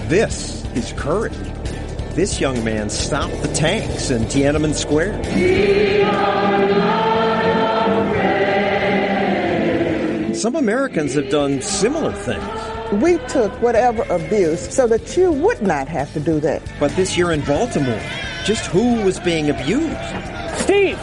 This is courage. This young man stopped the tanks in Tiananmen Square. Some Americans have done similar things. We took whatever abuse so that you would not have to do that. But this year in Baltimore, just who was being abused? Steve,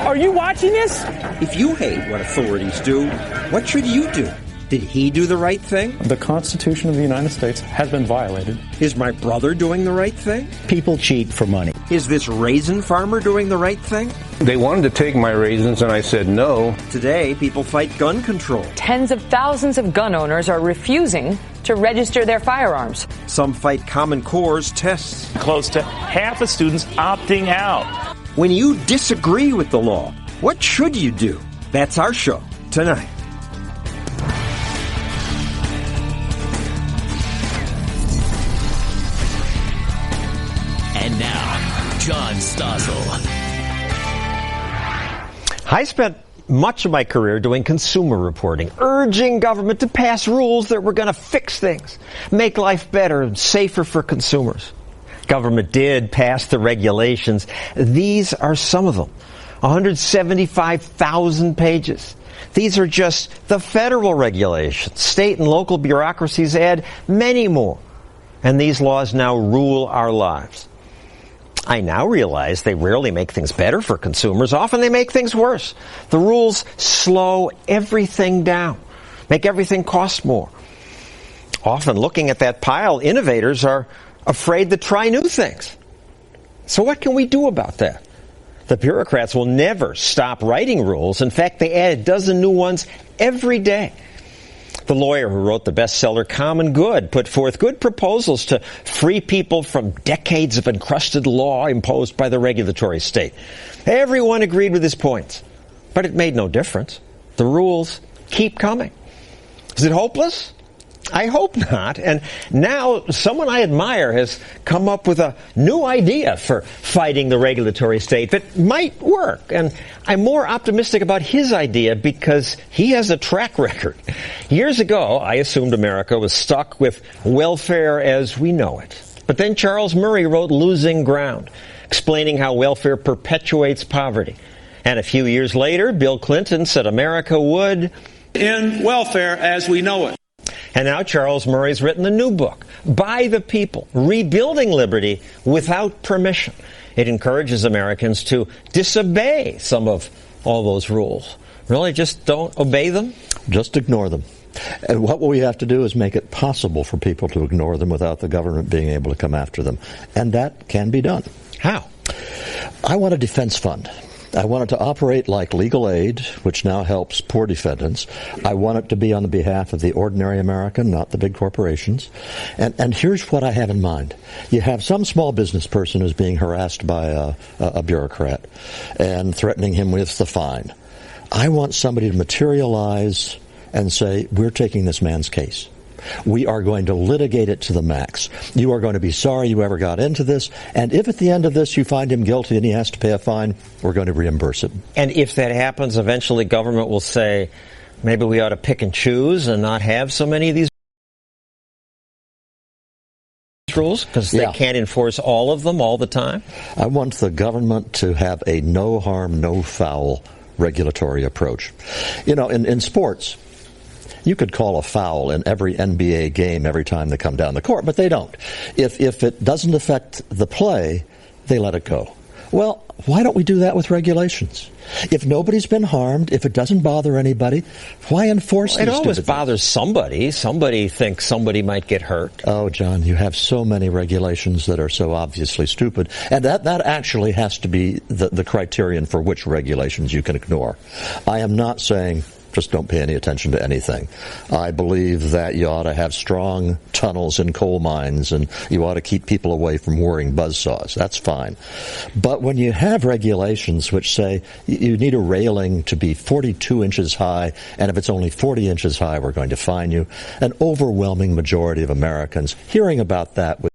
are you watching this? If you hate what authorities do, what should you do? Did he do the right thing? The Constitution of the United States has been violated. Is my brother doing the right thing? People cheat for money. Is this raisin farmer doing the right thing? They wanted to take my raisins and I said no. Today, people fight gun control. Tens of thousands of gun owners are refusing to register their firearms. Some fight Common Core's tests. Close to half of students opting out. When you disagree with the law, what should you do? That's our show tonight. And now, John Stossel. I spent much of my career doing consumer reporting, urging government to pass rules that were going to fix things, make life better and safer for consumers. Government did pass the regulations. These are some of them. 175,000 pages. These are just the federal regulations. State and local bureaucracies add many more. And these laws now rule our lives. I now realize they rarely make things better for consumers. Often they make things worse. The rules slow everything down, make everything cost more. Often, looking at that pile, innovators are afraid to try new things. So what can we do about that? The bureaucrats will never stop writing rules. In fact, they add a dozen new ones every day. The lawyer who wrote the bestseller Common Good put forth good proposals to free people from decades of encrusted law imposed by the regulatory state. Everyone agreed with his points, but it made no difference. The rules keep coming. Is it hopeless? I hope not. And now someone I admire has come up with a new idea for fighting the regulatory state that might work. And I'm more optimistic about his idea because he has a track record. Years ago, I assumed America was stuck with welfare as we know it. But then Charles Murray wrote Losing Ground, explaining how welfare perpetuates poverty. And a few years later, Bill Clinton said America would end welfare as we know it. And now Charles Murray's written a new book, By the People, Rebuilding Liberty Without Permission. It encourages Americans to disobey some of all those rules. Really, just don't obey them? Just ignore them. And what we have to do is make it possible for people to ignore them without the government being able to come after them. And that can be done. How? I want a defense fund. I want it to operate like legal aid, which now helps poor defendants. I want it to be on the behalf of the ordinary American, not the big corporations. And here's what I have in mind. You have some small business person who's being harassed by a bureaucrat and threatening him with the fine. I want somebody to materialize and say, we're taking this man's case. We are going to litigate it to the max. You are going to be sorry you ever got into this, and if at the end of this you find him guilty and he has to pay a fine, we're going to reimburse him. And if that happens, eventually government will say, maybe we ought to pick and choose and not have so many of these rules, because they can't enforce all of them all the time? I want the government to have a no harm, no foul regulatory approach. You know, in sports, you could call a foul in every NBA game every time they come down the court, but they don't. If it doesn't affect the play, they let it go. Well, why don't we do that with regulations? If nobody's been harmed, if it doesn't bother anybody, why enforce these It always stupid bothers somebody. Somebody thinks somebody might get hurt. Oh, John, you have so many regulations that are so obviously stupid. And that actually has to be the criterion for which regulations you can ignore. I am not saying just don't pay any attention to anything. I believe that you ought to have strong tunnels in coal mines, and you ought to keep people away from whirring buzzsaws. That's fine. But when you have regulations which say you need a railing to be 42 inches high, and if it's only 40 inches high, we're going to fine you, an overwhelming majority of Americans hearing about that would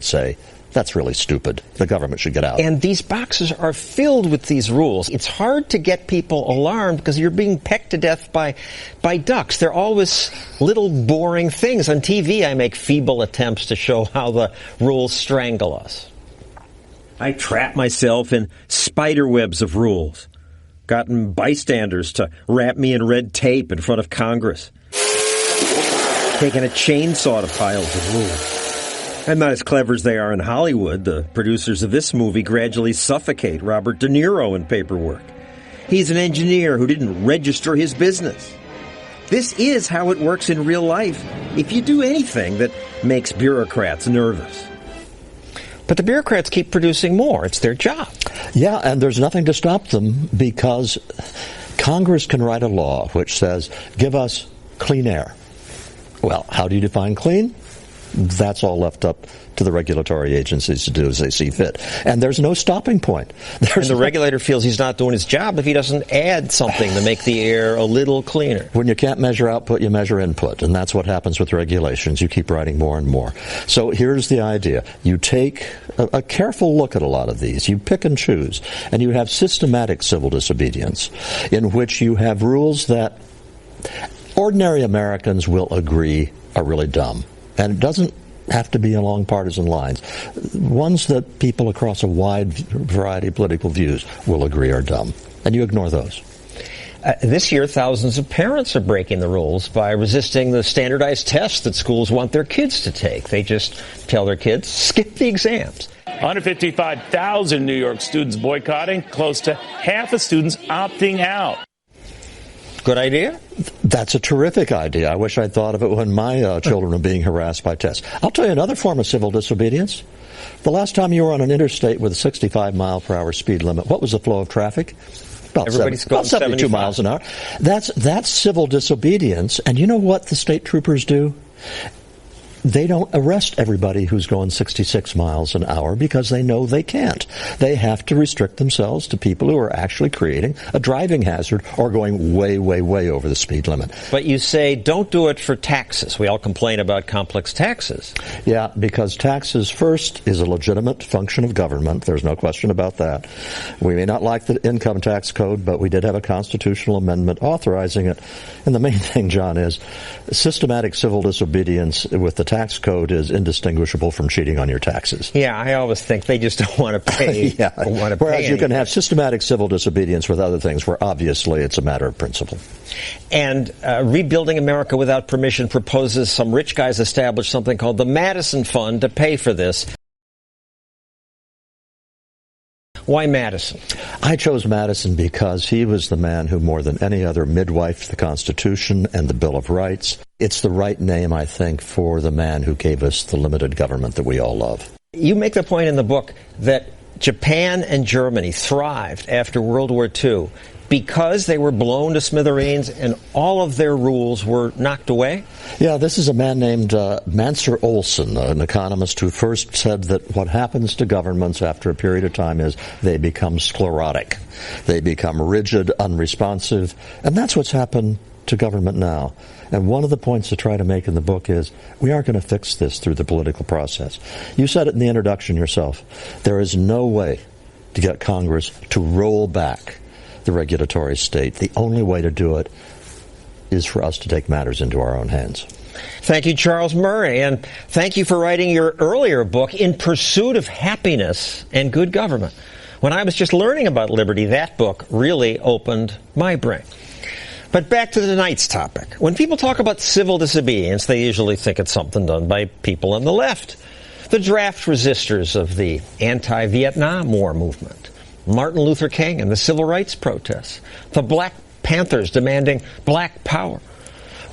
say, That's really stupid. The government should get out. And these boxes are filled with these rules. It's hard to get people alarmed because you're being pecked to death by ducks. They're always little boring things. On TV, I make feeble attempts to show how the rules strangle us. I trap myself in spider webs of rules. Gotten bystanders to wrap me in red tape in front of Congress. Taking a chainsaw to piles of rules. I'm not as clever as they are in Hollywood. The producers of this movie gradually suffocate Robert De Niro in paperwork. He's an engineer who didn't register his business. This is how it works in real life if you do anything that makes bureaucrats nervous. But the bureaucrats keep producing more. It's their job. Yeah, and there's nothing to stop them because Congress can write a law which says, give us clean air. Well, how do you define clean? That's all left up to the regulatory agencies to do as they see fit. And there's no stopping point. And the regulator feels he's not doing his job if he doesn't add something to make the air a little cleaner. When you can't measure output, you measure input. And that's what happens with regulations. You keep writing more and more. So here's the idea. You take a careful look at a lot of these. You pick and choose. And you have systematic civil disobedience in which you have rules that ordinary Americans will agree are really dumb. And it doesn't have to be along partisan lines. Ones that people across a wide variety of political views will agree are dumb. And you ignore those. This year, thousands of parents are breaking the rules by resisting the standardized tests that schools want their kids to take. They just tell their kids, skip the exams. 155,000 New York students boycotting, close to half of students opting out. Good idea? That's a terrific idea. I wish I'd thought of it when my children were being harassed by tests. I'll tell you another form of civil disobedience. The last time you were on an interstate with a 65 mile per hour speed limit, what was the flow of traffic? About 72 miles an hour. That's civil disobedience. And you know what the state troopers do? They don't arrest everybody who's going 66 miles an hour because they know they can't. They have to restrict themselves to people who are actually creating a driving hazard or going way, way, way over the speed limit. But you say don't do it for taxes. We all complain about complex taxes. Yeah, because taxes, first, is a legitimate function of government. There's no question about that. We may not like the income tax code, but we did have a constitutional amendment authorizing it. And the main thing, John, is systematic civil disobedience with the tax code is indistinguishable from cheating on your taxes. Yeah, I always think they just don't want to pay. Whereas you can have systematic civil disobedience with other things where obviously it's a matter of principle. And Rebuilding America Without Permission proposes some rich guys establish something called the Madison Fund to pay for this. Why Madison? I chose Madison because he was the man who more than any other midwifed the Constitution and the Bill of Rights. It's the right name, I think, for the man who gave us the limited government that we all love. You make the point in the book that Japan and Germany thrived after World War II because they were blown to smithereens and all of their rules were knocked away? Yeah, this is a man named Mansur Olson, an economist who first said that what happens to governments after a period of time is they become sclerotic. They become rigid, unresponsive, and that's what's happened to government now. And one of the points to try to make in the book is we aren't going to fix this through the political process. You said it in the introduction yourself. There is no way to get Congress to roll back the regulatory state. The only way to do it is for us to take matters into our own hands. Thank you, Charles Murray, and thank you for writing your earlier book, In Pursuit of Happiness and Good Government. When I was just learning about liberty, that book really opened my brain. But back to tonight's topic. When people talk about civil disobedience, they usually think it's something done by people on the left. The draft resistors of the anti-Vietnam War movement. Martin Luther King and the civil rights protests, the Black Panthers demanding black power.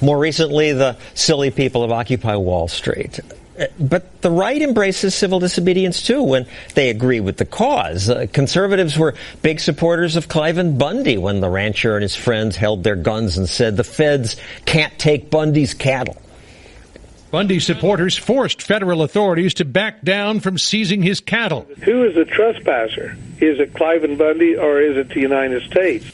More recently, the silly people of Occupy Wall Street. But the right embraces civil disobedience, too, when they agree with the cause. Conservatives were big supporters of Cliven Bundy when the rancher and his friends held their guns and said the feds can't take Bundy's cattle. Bundy supporters forced federal authorities to back down from seizing his cattle. Who is the trespasser? Is it Cliven Bundy or is it the United States?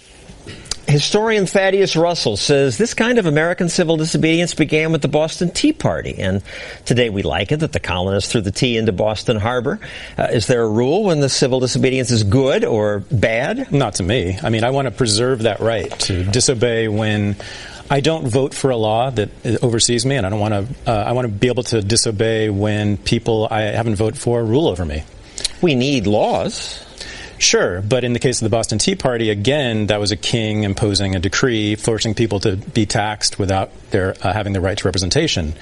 Historian Thaddeus Russell says this kind of American civil disobedience began with the Boston Tea Party, and today we like it that the colonists threw the tea into Boston Harbor. Is there a rule when the civil disobedience is good or bad? Not to me. I mean, I want to preserve that right to disobey when I don't vote for a law that oversees me, and I want to be able to disobey when people I haven't voted for rule over me. We need laws. Sure, but in the case of the Boston Tea Party, again, that was a king imposing a decree forcing people to be taxed without their having the right to representation.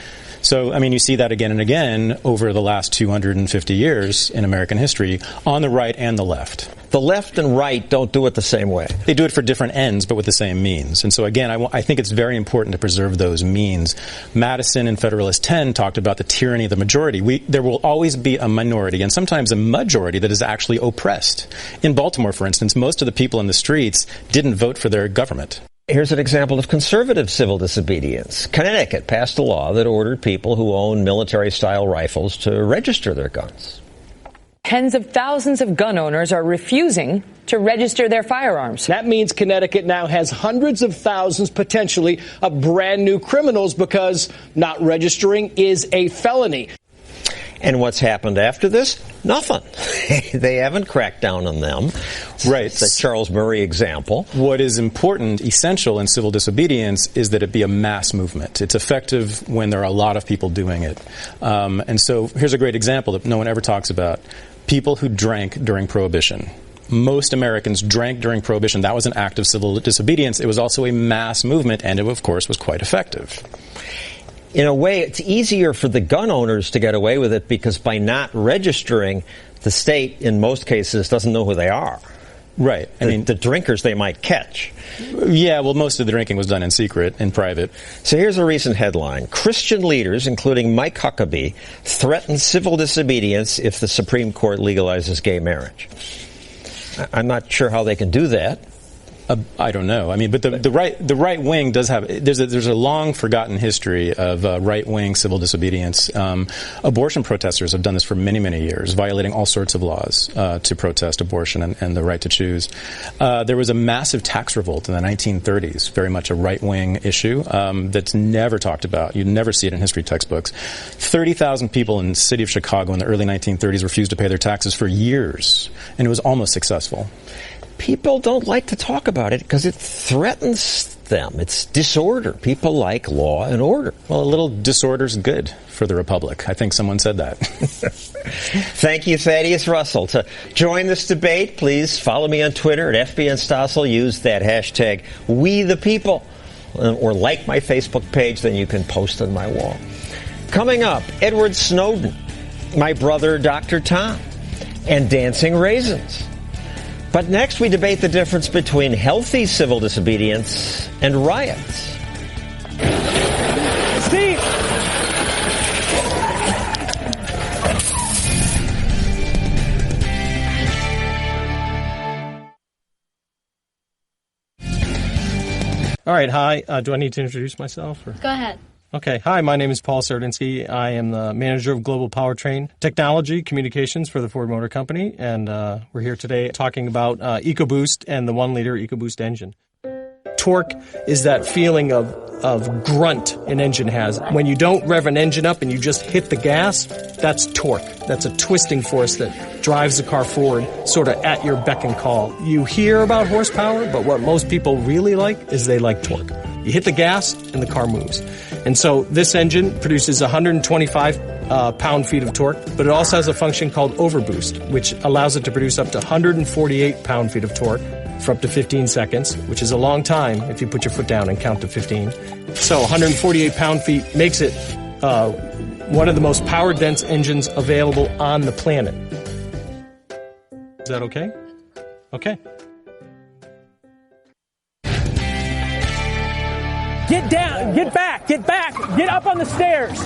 So, I mean, you see that again and again over the last 250 years in American history on the right and the left. The left and right don't do it the same way. They do it for different ends, but with the same means. And so, again, I think it's very important to preserve those means. Madison in Federalist 10 talked about the tyranny of the majority. There will always be a minority, and sometimes a majority, that is actually oppressed. In Baltimore, for instance, most of the people in the streets didn't vote for their government. Here's an example of conservative civil disobedience. Connecticut passed a law that ordered people who own military-style rifles to register their guns. Tens of thousands of gun owners are refusing to register their firearms. That means Connecticut now has hundreds of thousands, potentially, of brand new criminals because not registering is a felony. And what's happened after this? Nothing. They haven't cracked down on them. Right. It's the Charles Murray example. What is important, essential in civil disobedience is that it be a mass movement. It's effective when there are a lot of people doing it. And so here's a great example that no one ever talks about. People who drank during Prohibition. Most Americans drank during Prohibition. That was an act of civil disobedience. It was also a mass movement, and it, of course, was quite effective. In a way, it's easier for the gun owners to get away with it because by not registering, the state, in most cases, doesn't know who they are. Right. I mean, the drinkers they might catch. Yeah, well, most of the drinking was done in secret, in private. So here's a recent headline. Christian leaders, including Mike Huckabee, threaten civil disobedience if the Supreme Court legalizes gay marriage. I'm not sure how they can do that. I don't know. I mean, but the right wing does have. There's a long forgotten history of right wing civil disobedience. Abortion protesters have done this for many years, violating all sorts of laws to protest abortion and the right to choose. There was a massive tax revolt in the 1930s, very much a right wing issue that's never talked about. You never see it in history textbooks. 30,000 people in the city of Chicago in the early 1930s refused to pay their taxes for years, and it was almost successful. People don't like to talk about it because it threatens them. It's disorder. People like law and order. Well, a little disorder's good for the Republic. I think someone said that. Thank you, Thaddeus Russell. To join this debate, please follow me on Twitter at FBN Stossel. Use that hashtag #WeThePeople. Or like my Facebook page, then you can post on my wall. Coming up, Edward Snowden, my brother Dr. Tom, and dancing raisins. But next, we debate the difference between healthy civil disobedience and riots. Steve! All right, hi. Do I need to introduce myself? Or? Go ahead. Okay. Hi, my name is Paul Sardinsky. I am the manager of Global Powertrain Technology Communications for the Ford Motor Company, and we're here today talking about EcoBoost and the 1-liter EcoBoost engine. Torque is that feeling of grunt an engine has. When you don't rev an engine up and you just hit the gas, that's torque. That's a twisting force that drives the car forward, sort of at your beck and call. You hear about horsepower, but what most people really like is they like torque. You hit the gas and the car moves. And so this engine produces 125 pound-feet of torque, but it also has a function called overboost, which allows it to produce up to 148 pound-feet of torque for up to 15 seconds, which is a long time if you put your foot down and count to 15. So 148 pound-feet makes it one of the most power-dense engines available on the planet. Is that okay? Okay. Get down, get back, get up on the stairs.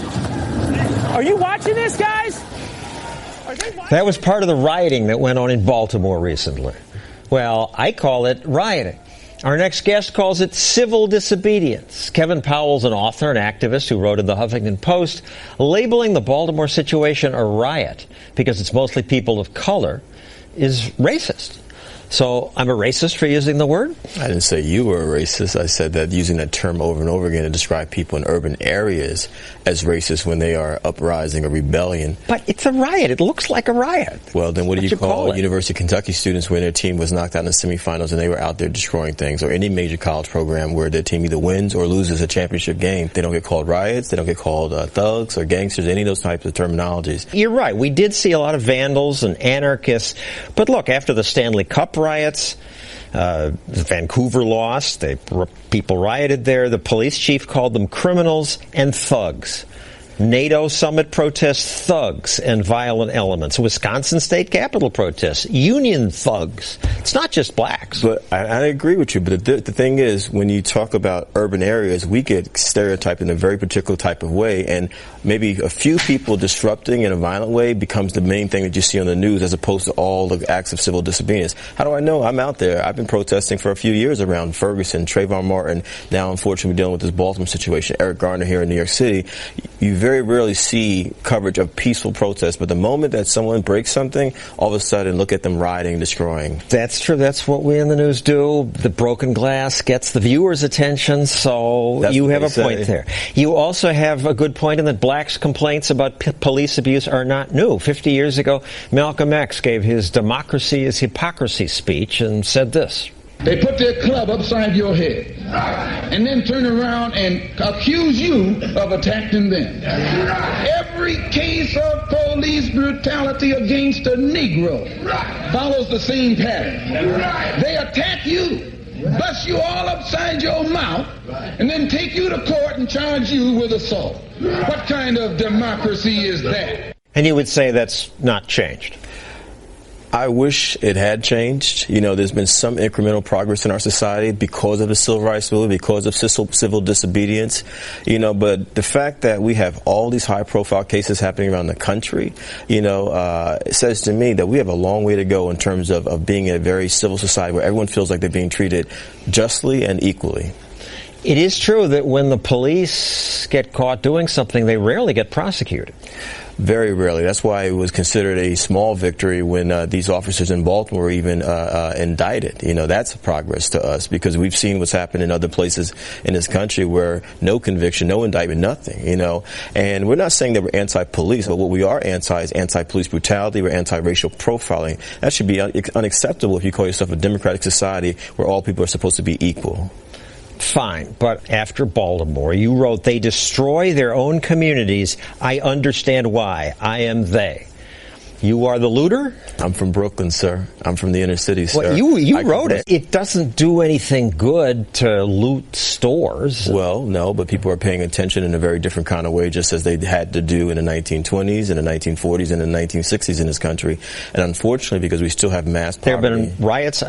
Are you watching this, guys? That was part of the rioting that went on in Baltimore recently. Well, I call it rioting. Our next guest calls it civil disobedience. Kevin Powell's an author and activist who wrote in the Huffington Post, labeling the Baltimore situation a riot because it's mostly people of color is racist. So I'm a racist for using the word? I didn't say you were a racist. I said that using that term over and over again to describe people in urban areas as racist when they are uprising or rebellion. But it's a riot. It looks like a riot. Well, then what do you call University of Kentucky students when their team was knocked out in the semifinals and they were out there destroying things, or any major college program where their team either wins or loses a championship game? They don't get called riots. They don't get called thugs or gangsters, any of those types of terminologies. You're right. We did see a lot of vandals and anarchists. But look, after the Stanley Cup riots, Vancouver lost. People rioted there. The police chief called them criminals and thugs. NATO summit protests, thugs and violent elements. Wisconsin state capitol protests, union thugs. It's not just blacks. But I agree with you. But the thing is, when you talk about urban areas, we get stereotyped in a very particular type of way. And maybe a few people disrupting in a violent way becomes the main thing that you see on the news, as opposed to all the acts of civil disobedience. How do I know? I'm out there. I've been protesting for a few years around Ferguson, Trayvon Martin. Now, unfortunately, dealing with this Baltimore situation, Eric Garner here in New York City. You very rarely see coverage of peaceful protests, but the moment that someone breaks something, all of a sudden, look at them rioting, destroying. That's true. That's what we in the news do. The broken glass gets the viewer's attention, so you have a point there. You also have a good point in that blacks' complaints about police abuse are not new. 50 years ago, Malcolm X gave his Democracy is Hypocrisy speech and said this. They put their club upside your head and then turn around and accuse you of attacking them. Every case of police brutality against a Negro follows the same pattern. They attack you, bust you all upside your mouth, and then take you to court and charge you with assault. What kind of democracy is that? And you would say that's not changed. I wish it had changed. You know, there's been some incremental progress in our society because of the civil rights movement, because of civil disobedience, you know, but the fact that we have all these high-profile cases happening around the country, you know, it says to me that we have a long way to go in terms of being a very civil society where everyone feels like they're being treated justly and equally. It is true that when the police get caught doing something, they rarely get prosecuted. Very rarely. That's why it was considered a small victory when these officers in Baltimore were even indicted. You know, that's a progress to us because we've seen what's happened in other places in this country where no conviction, no indictment, nothing, you know. And we're not saying that we're anti-police, but what we are anti is anti-police brutality. We're anti-racial profiling. That should be unacceptable if you call yourself a democratic society where all people are supposed to be equal. Fine, but after Baltimore, you wrote, they destroy their own communities. I understand why. I am they. You are the looter? I'm from Brooklyn, sir. I'm from the inner city, sir. Well, you wrote it. It doesn't do anything good to loot stores. Well, no, but people are paying attention in a very different kind of way, just as they had to do in the 1920s, and the 1940s, and the 1960s in this country. And unfortunately, because we still have mass poverty. There have been riots,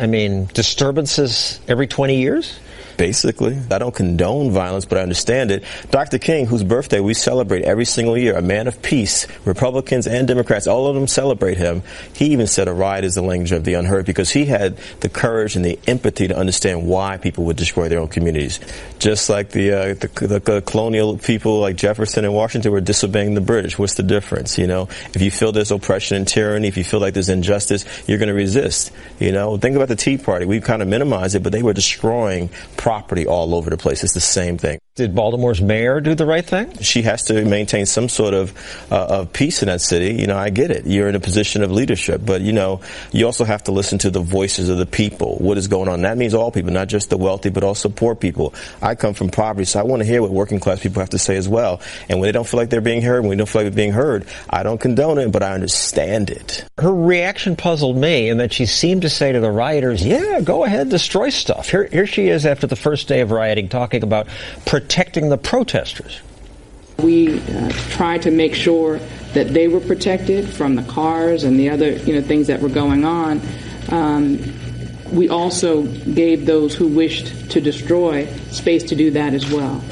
disturbances every 20 years? Basically. I don't condone violence, but I understand it. Dr. King, whose birthday we celebrate every single year, a man of peace, Republicans and Democrats, all of them celebrate him. He even said a riot is the language of the unheard because he had the courage and the empathy to understand why people would destroy their own communities. Just like the colonial people like Jefferson and Washington were disobeying the British. What's the difference? You know, if you feel there's oppression and tyranny, if you feel like there's injustice, you're going to resist. You know, think about the Tea Party. We kind of minimize it, but they were destroying property all over the place. It's the same thing. Did Baltimore's mayor do the right thing? She has to maintain some sort of peace in that city. You know, I get it. You're in a position of leadership, but you know, you also have to listen to the voices of the people. What is going on? That means all people, not just the wealthy, but also poor people. I come from poverty, so I want to hear what working class people have to say as well. And when they don't feel like they're being heard, when we don't feel like we're being heard, I don't condone it, but I understand it. Her reaction puzzled me in that she seemed to say to the rioters, yeah, go ahead, destroy stuff. Here she is after the first day of rioting talking about protecting the protesters. We tried to make sure that they were protected from the cars and the other things that were going on. We also gave those who wished to destroy space to do that as well.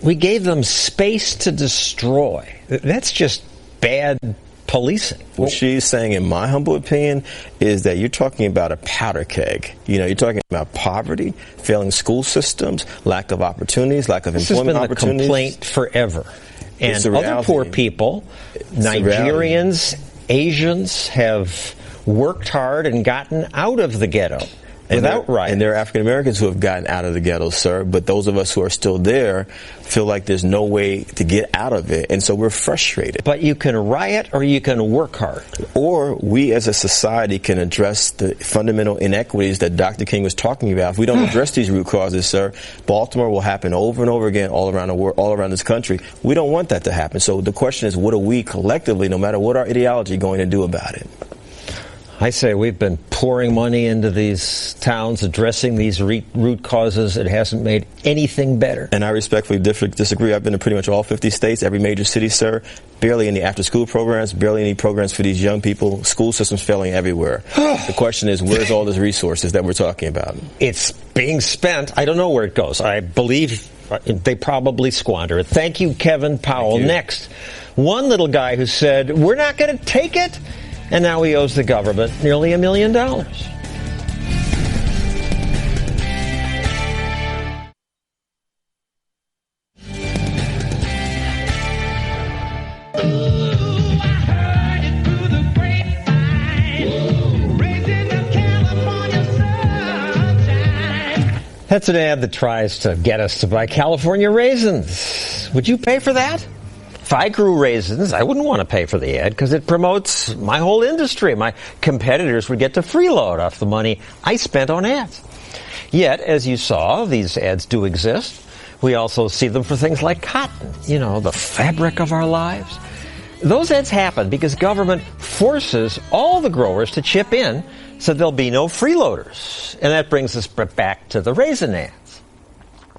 We gave them space to destroy. That's just bad policing. What she's saying, in my humble opinion, is that you're talking about a powder keg. You know, you're talking about poverty, failing school systems, lack of opportunities, lack of employment opportunities. This has been the complaint forever. And other poor people, Nigerians, Asians, have worked hard and gotten out of the ghetto. Without riots. And there are African Americans who have gotten out of the ghetto, sir, but those of us who are still there feel like there's no way to get out of it, and so we're frustrated. But you can riot or you can work hard. Or we as a society can address the fundamental inequities that Dr. King was talking about. If we don't address these root causes, sir, Baltimore will happen over and over again all around the world, all around this country. We don't want that to happen. So the question is, what are we collectively, no matter what our ideology, going to do about it? I say we've been pouring money into these towns, addressing these root causes. It hasn't made anything better. And I respectfully disagree. I've been to pretty much all 50 states, every major city, sir. Barely any after-school programs, barely any programs for these young people. School systems failing everywhere. The question is, where's all these resources that we're talking about? It's being spent. I don't know where it goes. I believe they probably squander it. Thank you, Kevin Powell. Thank you. Next, one little guy who said, we're not going to take it. And now he owes the government nearly $1 million. That's an ad that tries to get us to buy California raisins. Would you pay for that? If I grew raisins, I wouldn't want to pay for the ad because it promotes my whole industry. My competitors would get to freeload off the money I spent on ads. Yet, as you saw, these ads do exist. We also see them for things like cotton, the fabric of our lives. Those ads happen because government forces all the growers to chip in so there'll be no freeloaders. And that brings us back to the raisin ads.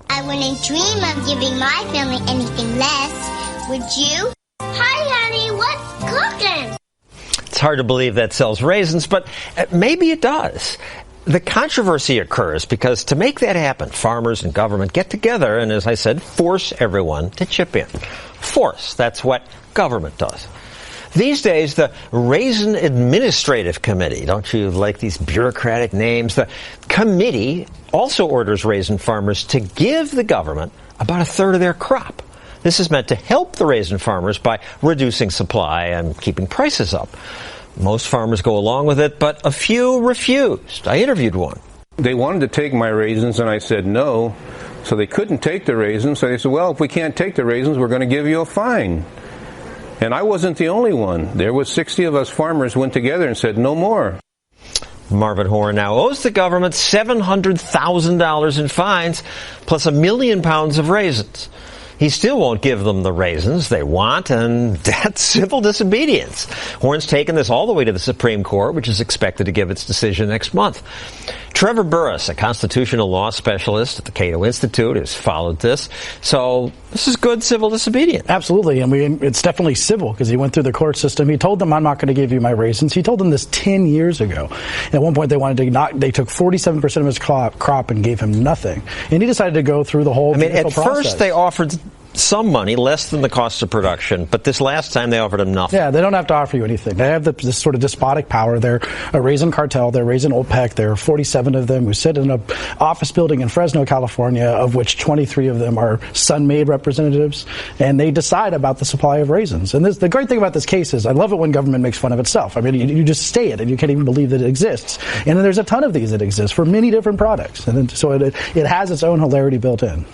I wouldn't dream of giving my family anything less. Would you? Hi, honey, what's cooking? It's hard to believe that sells raisins, but maybe it does. The controversy occurs because to make that happen, farmers and government get together and, as I said, force everyone to chip in. Force, that's what government does. These days, the Raisin Administrative Committee, don't you like these bureaucratic names? The committee also orders raisin farmers to give the government about a third of their crop. This is meant to help the raisin farmers by reducing supply and keeping prices up. Most farmers go along with it, but a few refused. I interviewed one. They wanted to take my raisins, and I said no. So they couldn't take the raisins. So they said, well, if we can't take the raisins, we're going to give you a fine. And I wasn't the only one. There was 60 of us farmers went together and said no more. Marvin Horn now owes the government $700,000 in fines, plus 1 million pounds of raisins. He still won't give them the raisins they want, and that's civil disobedience. Horn's taken this all the way to the Supreme Court, which is expected to give its decision next month. Trevor Burrus, a constitutional law specialist at the Cato Institute, has followed this. So this is good civil disobedience. Absolutely, and it's definitely civil because he went through the court system. He told them, I'm not going to give you my raisins. He told them this 10 years ago. At one point, they took 47% of his crop and gave him nothing. And he decided to go through the whole process. At first, they offered some money, less than the cost of production, but this last time they offered him nothing. Yeah, they don't have to offer you anything. They have this sort of despotic power. They're a raisin cartel. They're raisin OPEC. There are 47 of them who sit in an office building in Fresno, California, of which 23 of them are Sun-made representatives, and they decide about the supply of raisins. And the great thing about this case is I love it when government makes fun of itself. I mean, you just say it, and you can't even believe that it exists. And then there's a ton of these that exist for many different products. And then, so it has its own hilarity built in.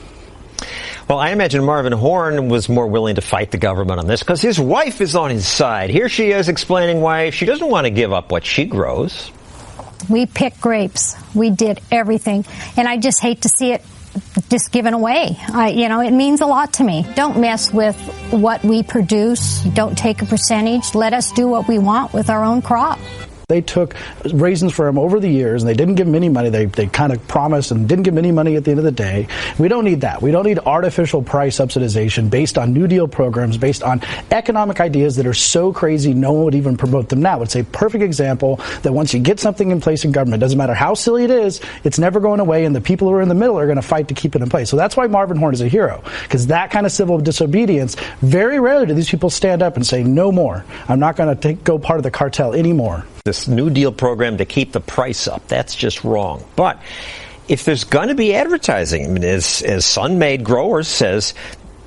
Well, I imagine Marvin Horn was more willing to fight the government on this because his wife is on his side. Here she is explaining why she doesn't want to give up what she grows. We picked grapes. We did everything. And I just hate to see it just given away. It means a lot to me. Don't mess with what we produce. Don't take a percentage. Let us do what we want with our own crop. They took raisins for him over the years, and they didn't give him any money. They kind of promised and didn't give him any money at the end of the day. We don't need that. We don't need artificial price subsidization based on New Deal programs, based on economic ideas that are so crazy no one would even promote them now. It's a perfect example that once you get something in place in government, doesn't matter how silly it is, it's never going away, and the people who are in the middle are going to fight to keep it in place. So that's why Marvin Horn is a hero, because that kind of civil disobedience, very rarely do these people stand up and say, no more. I'm not going to go part of the cartel anymore. This New Deal program to keep the price up, that's just wrong. But if there's going to be advertising, as Sun-Made Growers says,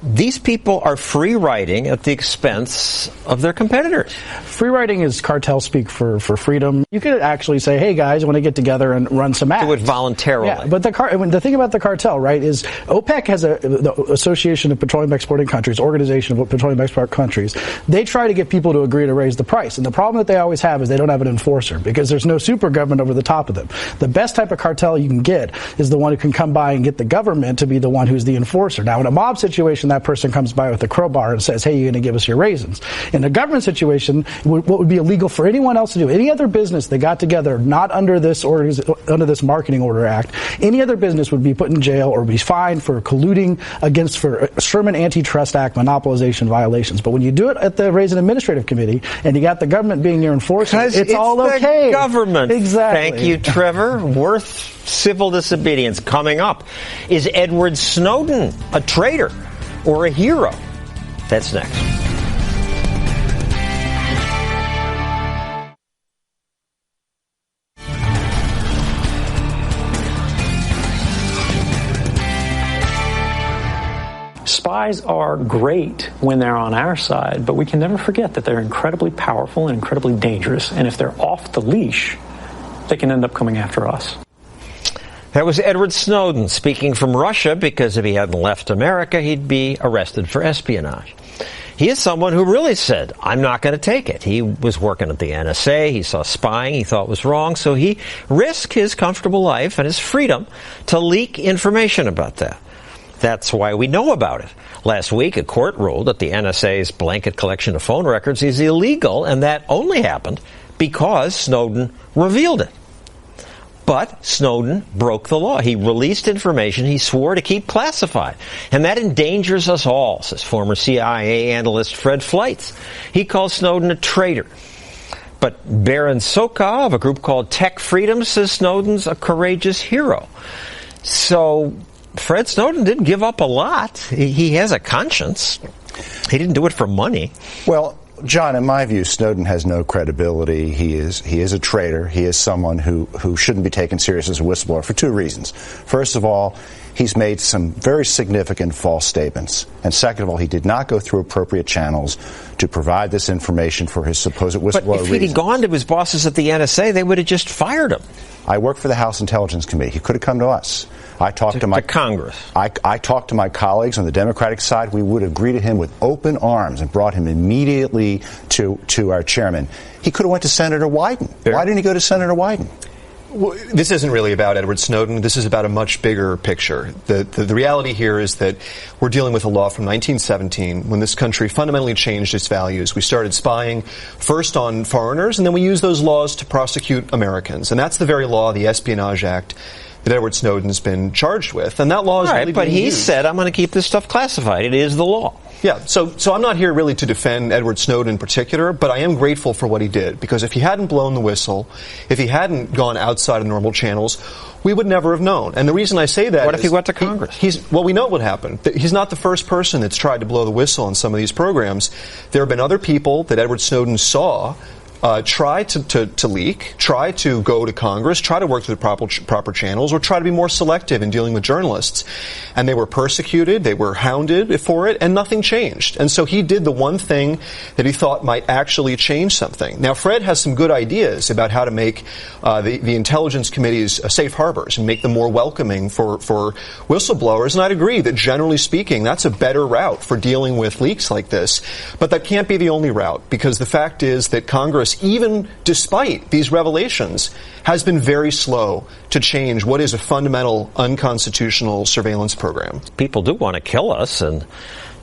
these people are free riding at the expense of their competitors. Free riding is cartel speak for freedom. You could actually say, hey guys, want to get together and run some ads. Do it voluntarily. Yeah, but the thing about the cartel, right, is OPEC has the Association of Petroleum Exporting Countries, Organization of Petroleum Export Countries. They try to get people to agree to raise the price. And the problem that they always have is they don't have an enforcer because there's no super government over the top of them. The best type of cartel you can get is the one who can come by and get the government to be the one who's the enforcer. Now, in a mob situation, that person comes by with a crowbar and says, hey, you're going to give us your raisins. In a government situation, what would be illegal for anyone else to do, any other business that got together not under this Marketing Order Act, any other business would be put in jail or be fined for colluding for Sherman Antitrust Act monopolization violations. But when you do it at the Raise and Administrative Committee and you got the government being your enforcer, it's all okay. The government. Exactly. Thank you, Trevor. Worth civil disobedience. Coming up, is Edward Snowden a traitor or a hero? That's next. Spies are great when they're on our side, but we can never forget that they're incredibly powerful and incredibly dangerous. And if they're off the leash, they can end up coming after us. That was Edward Snowden speaking from Russia because if he hadn't left America, he'd be arrested for espionage. He is someone who really said, I'm not going to take it. He was working at the NSA. He saw spying he thought was wrong. So he risked his comfortable life and his freedom to leak information about that. That's why we know about it. Last week, a court ruled that the NSA's blanket collection of phone records is illegal, and that only happened because Snowden revealed it. But Snowden broke the law. He released information he swore to keep classified. And that endangers us all, says former CIA analyst Fred Fleitz. He calls Snowden a traitor. But Baron Sokov of a group called Tech Freedom says Snowden's a courageous hero. So Fred Snowden didn't give up a lot. He has a conscience. He didn't do it for money. Well, John, in my view, Snowden has no credibility. He is a traitor. He is someone who shouldn't be taken serious as a whistleblower for two reasons. First of all, he's made some very significant false statements. And second of all, he did not go through appropriate channels to provide this information for his supposed whistleblower reasons. But if he'd gone to his bosses at the NSA, they would have just fired him. I work for the House Intelligence Committee. He could have come to us. I talked to Congress. I talked to my colleagues on the Democratic side. We would have greeted him with open arms and brought him immediately to our chairman. He could have went to Senator Wyden. Why didn't he go to Senator Wyden? Well, this isn't really about Edward Snowden. This is about a much bigger picture. The reality here is that we're dealing with a law from 1917 when this country fundamentally changed its values. We started spying first on foreigners, and then we used those laws to prosecute Americans. And that's the very law, the Espionage Act, that Edward Snowden's been charged with. And that law is really but he used. said, I'm going to keep this stuff classified. It is the law. Yeah, so I'm not here really to defend Edward Snowden in particular, but I am grateful for what he did, because if he hadn't blown the whistle, if he hadn't gone outside of normal channels, we would never have known. And the reason I say that What if he went to Congress? Well, we know what would happen. He's not the first person that's tried to blow the whistle on some of these programs. There have been other people that Edward Snowden saw try to leak, try to go to Congress, try to work through the proper channels, or try to be more selective in dealing with journalists. And they were persecuted, they were hounded for it, and nothing changed. And so he did the one thing that he thought might actually change something. Now, Fred has some good ideas about how to make the Intelligence Committee's safe harbors and make them more welcoming for whistleblowers. And I'd agree that, generally speaking, that's a better route for dealing with leaks like this. But that can't be the only route, because the fact is that Congress, even despite these revelations, has been very slow to change what is a fundamental unconstitutional surveillance program. People do want to kill us, and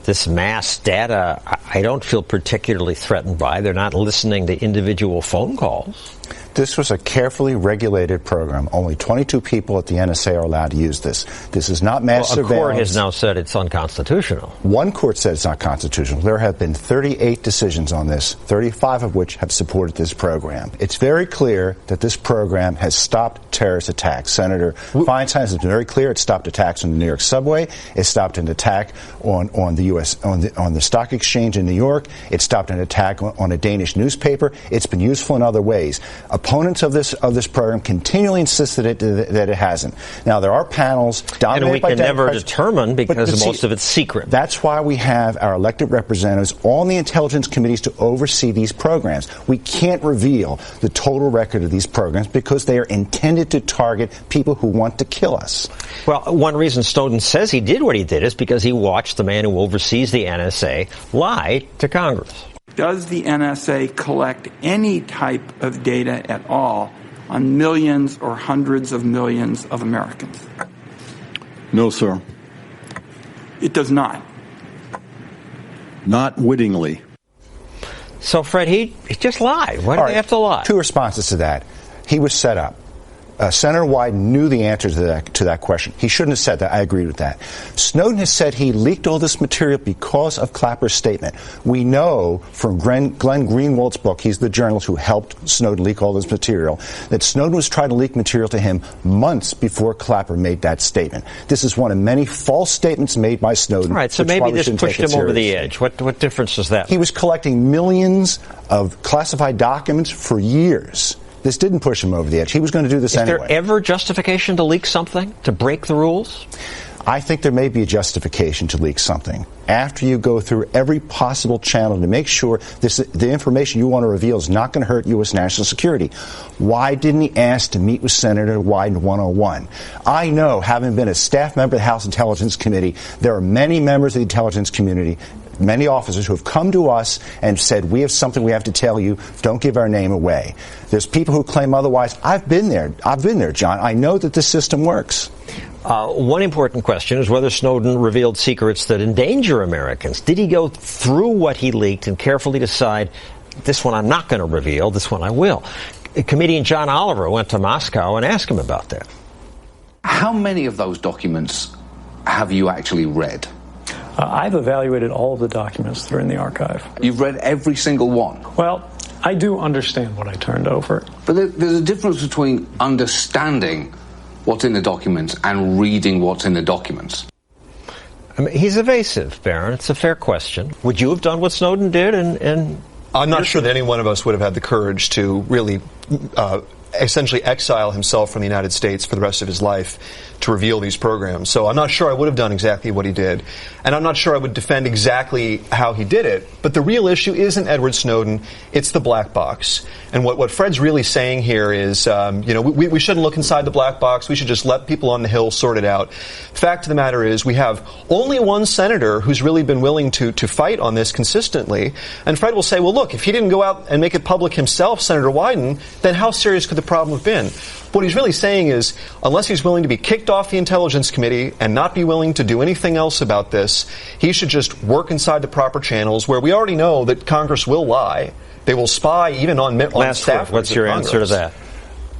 this mass data I don't feel particularly threatened by. They're not listening to individual phone calls. This was a carefully regulated program. Only 22 people at the NSA are allowed to use this. This is not mass surveillance. A court has now said it's unconstitutional. One court said it's not constitutional. There have been 38 decisions on this, 35 of which have supported this program. It's very clear that this program has stopped terrorist attacks. Senator Feinstein has been very clear. It stopped attacks on the New York subway. It stopped an attack on the U.S. on the stock exchange in New York. It stopped an attack on a Danish newspaper. It's been useful in other ways. A opponents of this program continually insist that it hasn't. Now, there are panels dominated by Democrats. And we can never determine because most of it's secret. That's why we have our elected representatives on the intelligence committees to oversee these programs. We can't reveal the total record of these programs because they are intended to target people who want to kill us. Well, one reason Snowden says he did what he did is because he watched the man who oversees the NSA lie to Congress. Does the NSA collect any type of data at all on millions or hundreds of millions of Americans? No, sir. It does not. Not wittingly. So, Fred, he just lied. Why do they have to lie? Two responses to that. He was set up. Senator Wyden knew the answer to that question. He shouldn't have said that. I agree with that. Snowden has said he leaked all this material because of Clapper's statement. We know from Glenn Greenwald's book, he's the journalist who helped Snowden leak all this material, that Snowden was trying to leak material to him months before Clapper made that statement. This is one of many false statements made by Snowden. All right, so maybe this pushed him over the edge. What difference does that make? He was collecting millions of classified documents for years. This didn't push him over the edge. He was going to do this anyway. Is there ever justification to leak something, to break the rules? I think there may be a justification to leak something after you go through every possible channel to make sure the information you want to reveal is not going to hurt U.S. national security. Why didn't he ask to meet with Senator Wyden 101? I know, having been a staff member of the House Intelligence Committee, there are many members of the intelligence community, many officers who have come to us and said, we have something we have to tell you. Don't give our name away. There's people who claim otherwise. I've been there, John. I know that this system works. One important question is whether Snowden revealed secrets that endanger Americans. Did he go through what he leaked and carefully decide, this one I'm not going to reveal, this one I will? Comedian John Oliver went to Moscow and asked him about that. How many of those documents have you actually read? I've evaluated all of the documents that are in the archive. You've read every single one? Well, I do understand what I turned over. But there's a difference between understanding what's in the documents and reading what's in the documents. I mean, he's evasive, Barron. It's a fair question. Would you have done what Snowden did? And I'm not sure that any one of us would have had the courage to really essentially exile himself from the United States for the rest of his life to reveal these programs. So I'm not sure I would have done exactly what he did. And I'm not sure I would defend exactly how he did it. But the real issue isn't Edward Snowden. It's the black box. And what Fred's really saying here is, we shouldn't look inside the black box. We should just let people on the Hill sort it out. Fact of the matter is we have only one senator who's really been willing to fight on this consistently. And Fred will say, well, look, if he didn't go out and make it public himself, Senator Wyden, then how serious could the problem have been? What he's really saying is, unless he's willing to be kicked off the Intelligence Committee and not be willing to do anything else about this, he should just work inside the proper channels where we already know that Congress will lie. They will spy even on staff. What's your answer to that?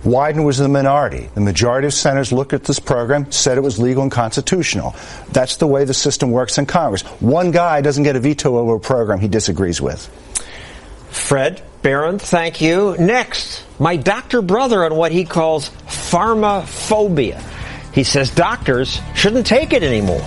Wyden was in the minority. The majority of senators looked at this program, said it was legal and constitutional. That's the way the system works in Congress. One guy doesn't get a veto over a program he disagrees with. Fred, Barron, thank you. Next, my doctor brother on what he calls pharmaphobia. He says doctors shouldn't take it anymore.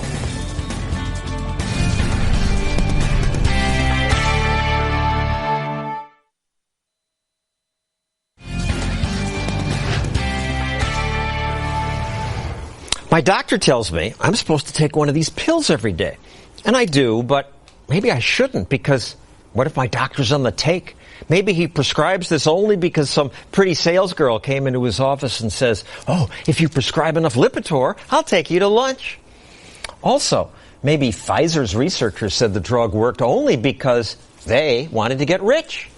My doctor tells me I'm supposed to take one of these pills every day. And I do, but maybe I shouldn't, because what if my doctor's on the take? Maybe he prescribes this only because some pretty sales girl came into his office and says, oh, if you prescribe enough Lipitor, I'll take you to lunch. Also, maybe Pfizer's researchers said the drug worked only because they wanted to get rich.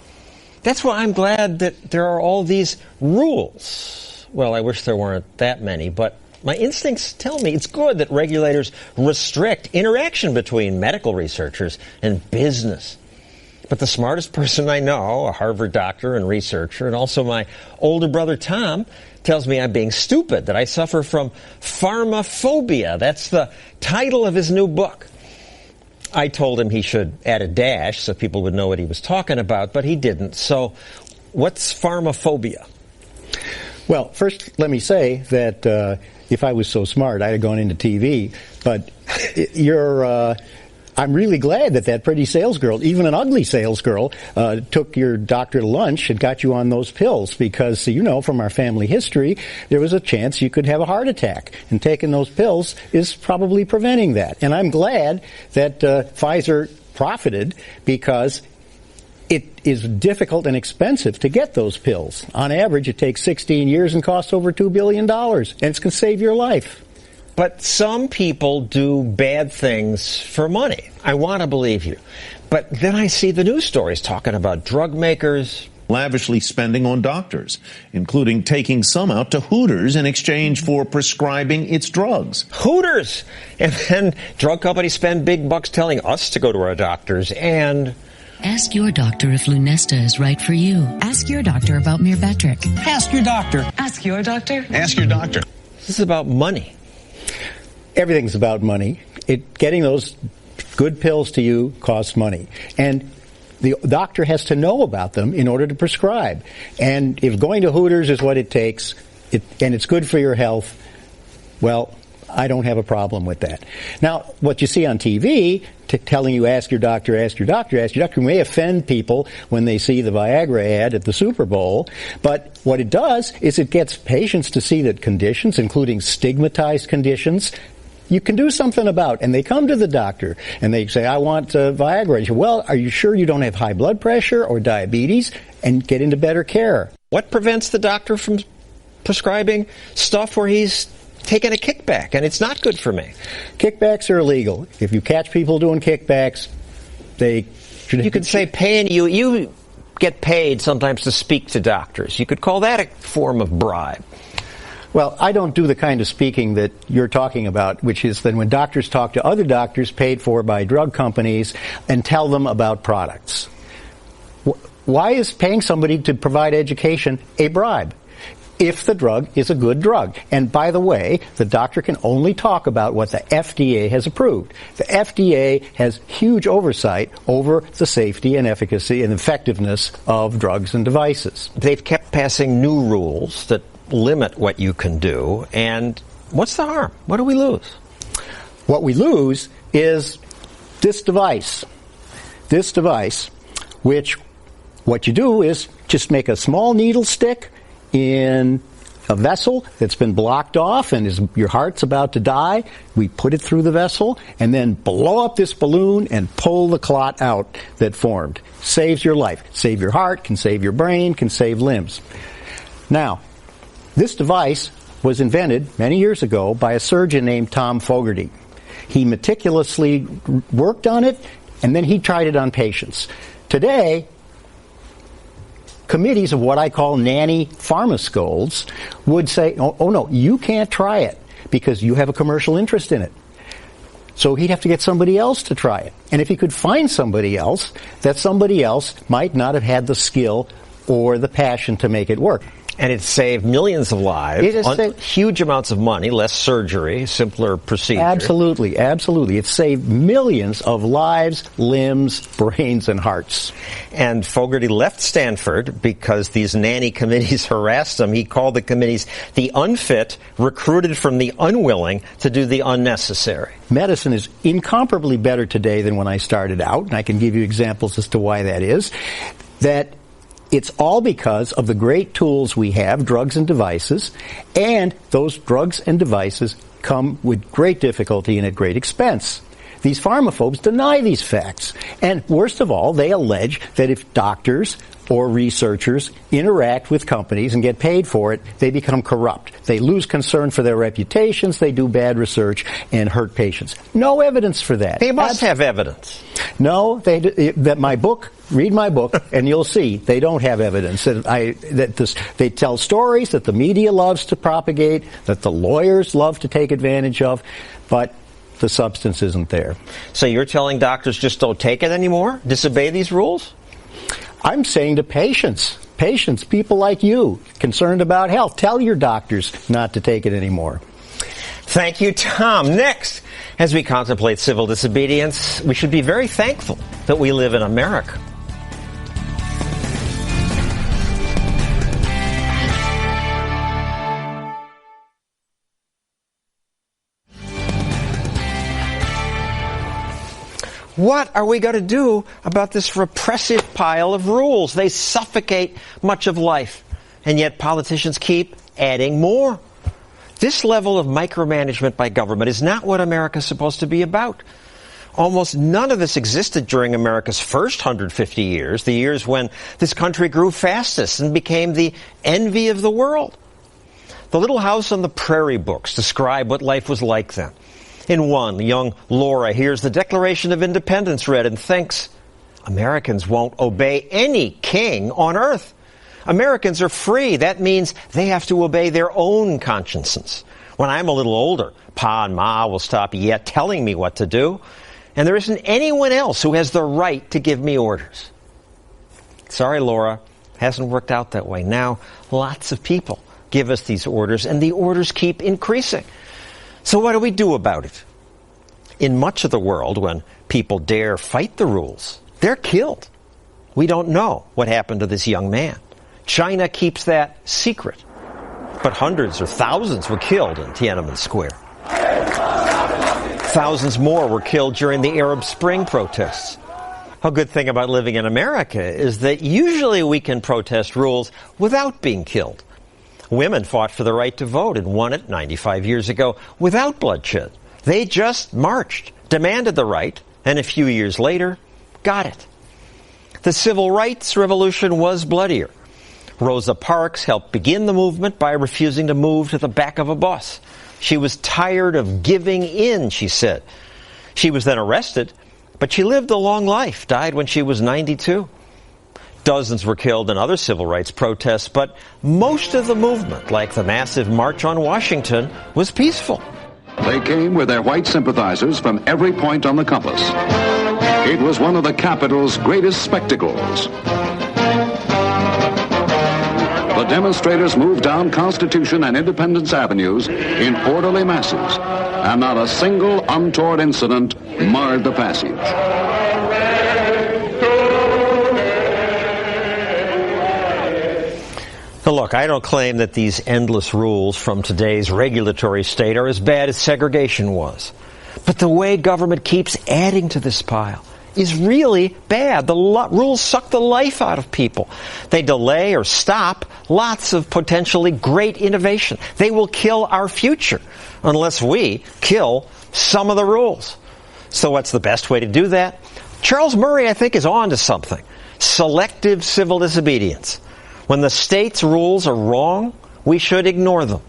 That's why I'm glad that there are all these rules. Well, I wish there weren't that many, but my instincts tell me it's good that regulators restrict interaction between medical researchers and business. But the smartest person I know, a Harvard doctor and researcher, and also my older brother Tom, tells me I'm being stupid, that I suffer from pharmaphobia. That's the title of his new book. I told him he should add a dash so people would know what he was talking about, but he didn't. So what's pharmaphobia? Well, first let me say that if I was so smart, I'd have gone into TV. But I'm really glad that pretty salesgirl, even an ugly salesgirl, took your doctor to lunch and got you on those pills because, from our family history, there was a chance you could have a heart attack. And taking those pills is probably preventing that. And I'm glad that Pfizer profited because it is difficult and expensive to get those pills. On average, it takes 16 years and costs over $2 billion. And it's going to save your life. But some people do bad things for money. I want to believe you. But then I see the news stories talking about drug makers lavishly spending on doctors, including taking some out to Hooters in exchange for prescribing its drugs. Hooters! And then drug companies spend big bucks telling us to go to our doctors and... Ask your doctor if Lunesta is right for you. Ask your doctor about Myrbetriq. Ask your doctor. Ask your doctor. Ask your doctor. This is about money. Everything's about money. Getting those good pills to you costs money. And the doctor has to know about them in order to prescribe. And if going to Hooters is what it takes, and it's good for your health, well, I don't have a problem with that. Now, what you see on TV, telling you ask your doctor, ask your doctor, ask your doctor, may offend people when they see the Viagra ad at the Super Bowl. But what it does is it gets patients to see that conditions, including stigmatized conditions, you can do something about. And they come to the doctor and they say, I want Viagra. And you say, well, are you sure you don't have high blood pressure or diabetes? And get into better care. What prevents the doctor from prescribing stuff where he's taking a kickback, and it's not good for me? Kickbacks are illegal. If you catch people doing kickbacks, they should... You could say paying you get paid sometimes to speak to doctors. You could call that a form of bribe. Well, I don't do the kind of speaking that you're talking about, which is then when doctors talk to other doctors paid for by drug companies and tell them about products. Why is paying somebody to provide education a bribe? If the drug is a good drug. And by the way, the doctor can only talk about what the FDA has approved. The FDA has huge oversight over the safety and efficacy and effectiveness of drugs and devices. They've kept passing new rules that limit what you can do. And what's the harm? What do we lose? What we lose is this device. This device, which what you do is just make a small needle stick in a vessel that's been blocked off and your heart's about to die. We put it through the vessel and then blow up this balloon and pull the clot out that formed. Saves your life. Save your heart, can save your brain, can save limbs. Now, this device was invented many years ago by a surgeon named Tom Fogarty. He meticulously worked on it and then he tried it on patients. Today, committees of what I call nanny pharmascolds would say, oh no, you can't try it because you have a commercial interest in it. So he'd have to get somebody else to try it. And if he could find somebody else, that somebody else might not have had the skill or the passion to make it work. And it saved millions of lives, huge amounts of money, less surgery, simpler procedure. Absolutely, absolutely. It saved millions of lives, limbs, brains, and hearts. And Fogarty left Stanford because these nanny committees harassed him. He called the committees the unfit, recruited from the unwilling to do the unnecessary. Medicine is incomparably better today than when I started out, and I can give you examples as to why that is. That it's all because of the great tools we have, drugs and devices, and those drugs and devices come with great difficulty and at great expense. These pharmaphobes deny these facts. And worst of all, they allege that if doctors or researchers interact with companies and get paid for it, they become corrupt. They lose concern for their reputations, they do bad research and hurt patients. No evidence for that. They must have evidence. No, that my book, read my book, and you'll see they don't have evidence. They tell stories that the media loves to propagate, that the lawyers love to take advantage of, but the substance isn't there. So you're telling doctors just don't take it anymore? Disobey these rules? I'm saying to patients, people like you, concerned about health, tell your doctors not to take it anymore. Thank you, Tom. Next, as we contemplate civil disobedience, we should be very thankful that we live in America. What are we going to do about this repressive pile of rules? They suffocate much of life, and yet politicians keep adding more. This level of micromanagement by government is not what America's supposed to be about. Almost none of this existed during America's first 150 years, the years when this country grew fastest and became the envy of the world. The Little House on the Prairie books describe what life was like then. In one, young Laura hears the Declaration of Independence read and thinks, Americans won't obey any king on earth. Americans are free. That means they have to obey their own consciences. When I'm a little older, Pa and Ma will stop yet telling me what to do, and there isn't anyone else who has the right to give me orders. Sorry, Laura, hasn't worked out that way. Now, lots of people give us these orders, and the orders keep increasing. So what do we do about it? In much of the world, when people dare fight the rules, they're killed. We don't know what happened to this young man. China keeps that secret. But hundreds or thousands were killed in Tiananmen Square. Thousands more were killed during the Arab Spring protests. A good thing about living in America is that usually we can protest rules without being killed. Women fought for the right to vote and won it 95 years ago without bloodshed. They just marched, demanded the right, and a few years later, got it. The civil rights revolution was bloodier. Rosa Parks helped begin the movement by refusing to move to the back of a bus. She was tired of giving in, she said. She was then arrested, but she lived a long life, died when she was 92. Dozens were killed in other civil rights protests, but most of the movement, like the massive March on Washington, was peaceful. They came with their white sympathizers from every point on the compass. It was one of the Capitol's greatest spectacles. The demonstrators moved down Constitution and Independence Avenues in orderly masses, and not a single untoward incident marred the passage. Now look, I don't claim that these endless rules from today's regulatory state are as bad as segregation was. But the way government keeps adding to this pile is really bad. The rules suck the life out of people. They delay or stop lots of potentially great innovation. They will kill our future unless we kill some of the rules. So what's the best way to do that? Charles Murray, I think, is on to something. Selective civil disobedience. When the state's rules are wrong, we should ignore them.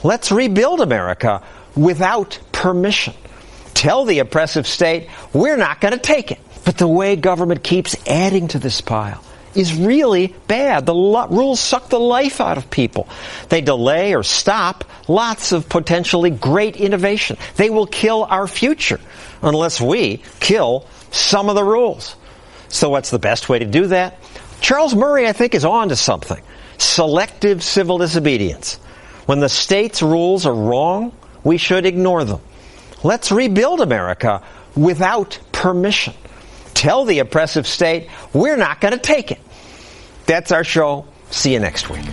Let's rebuild America without permission. Tell the oppressive state, we're not going to take it. But the way government keeps adding to this pile is really bad. The rules suck the life out of people. They delay or stop lots of potentially great innovation. They will kill our future unless we kill some of the rules. So what's the best way to do that? Charles Murray, I think, is on to something. Selective civil disobedience. When the state's rules are wrong, we should ignore them. Let's rebuild America without permission. Tell the oppressive state, we're not going to take it. That's our show. See you next week.